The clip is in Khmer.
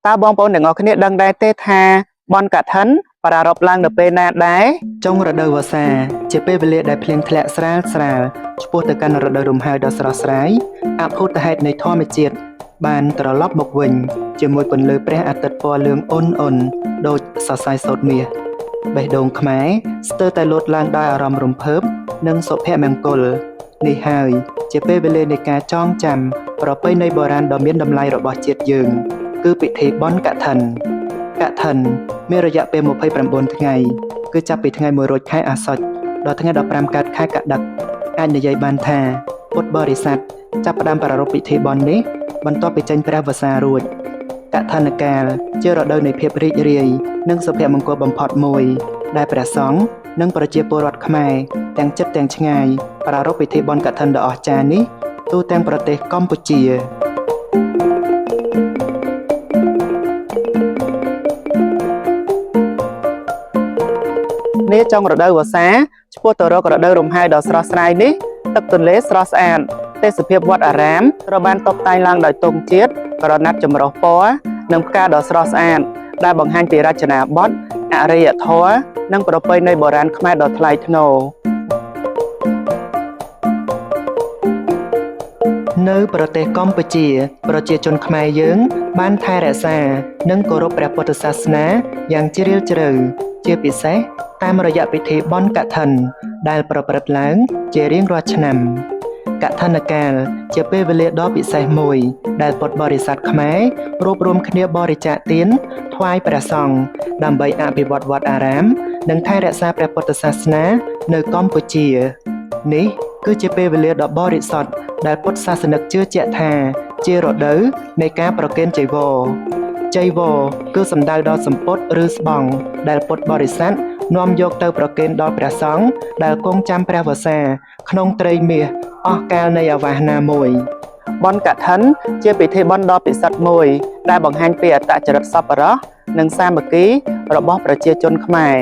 តើបងប្អូនទាំងអស់គ្នាដឹងដែរទេថាបនកឋិនប្រារព្ធឡើងនៅពេលណាដែរចុងរដូវវស្សាជាពេលវេលាដែលភ្លៀងធ្លាក់ស្រាលឆ្ពោះទៅកាន់រដូវរំហើយដ៏ស្រស់ស្រាយអភូតហេតុនៃធម្មជាតិបានត្រឡប់មកវិញជាមួយពន្លឺព្រះអាទិត្យពណ៌លឿងអ៊ុនដូចសរសៃសូត្រមាសបេះដូងខ្មែរស្ទើរតែលោតឡើងដោយអារម្មណ៍រំភើបនិងសុភមង្គលនេះហើយជាពេលវេលានៃការចងចាំប្រពៃណីបុរាណដ៏មានតម្លៃរបស់ជាតិយើងគឺពិធីបុណ្យកឋិនមានរយៈពេល29ថ្ងៃគឺចាប់ពីថ្ងៃ1រោចខែអាសត់ដល់ថ្ងៃ15កើតខែកដិកអាចនិយាយបានថាពុទ្ធបរិស័ទចាប់ផ្ដើមប្រារព្ធពិធីបុណ្យនេះបន្ទាប់ពីចេញព្រះវស្សារួចកឋិនកាលជារដូវនៃភាពរីករាយនិងសុភមង្គលបំផុតមួយដែលព្រះសង្ឃនិងប្រជាពលរដ្ឋខ្មែរទាំងជិតទាំងឆ្ងាយប្រារព្ធពិធីបុណ្យកឋិនដ៏អស្ចារ្យនេះទូទាំងប្រទេសកម្ពុជានេះចុងរដូវវស្សាឆ្ពោះទៅរករដូវរំហើយដ៏ស្រស់ស្រាយនេះទឹកទន្លេស្រស់ស្អាតទេសភាពវត្តអារាមត្រូវបានតុបតែងឡើងដោយទង់ជាតិក្រណាត់ចម្រុះពណ៌និងផ្កាដ៏ស្រស់ស្អាតដែលបង្ហាញពីរចនាបថអរិយធម៌និងប្រពៃណីបុរាណខ្មែរដ៏ថ្លៃថ្នូរនៅប្រទេសកម្ពុជាប្រជាជនខ្មែរយើងបានថែរក្សានិងគោរពព្រះពុទ្ធសាសនាយ៉ាងជ្រាលជ្រៅជាពិសេសតាមរយៈពិធីបុណ្យកឋិនដែលប្រព្រឹត្តឡើងជារៀងរាល់ឆ្នាំកឋិនកាលជាពេលវេលាដ៏ពិសេសមួយដែលពុទ្ធបរិស័ទខ្មែររួបរวมគ្នាបរិច្ចាគទានថ្វាយព្រះសង្ឃដើម្បីអភិវឌ្ឍវត្តអារាមនិងថែរក្សាព្រះពុទ្ធសាសនានៅកម្ពុជានេះគឺជាពេលវេលាដ៏បរិសុទ្ធដែលពុទ្ធសាសនិកជឿជាក់ថាជារដូវនៃការប្រគេនចីវរគឺសំដៅដល់សំពត់ឬស្បង់ដែលពុទ្ធបរិស័ទនាំយកទៅប្រគេនដល់ព្រះសង្ឃដែលគង់ចាំព្រះវស្សាក្នុងត្រីមាសអស់កាលនៃអាវាសនាមួយបុណ្យកឋិនជាពិធីបុណ្យដ៏ពិសិដ្ឋមួយដែលបង្ហាញពីអត្តចរិតសប្បុរសនិងសាមគ្គីរបស់ប្រជាជនខ្មែរ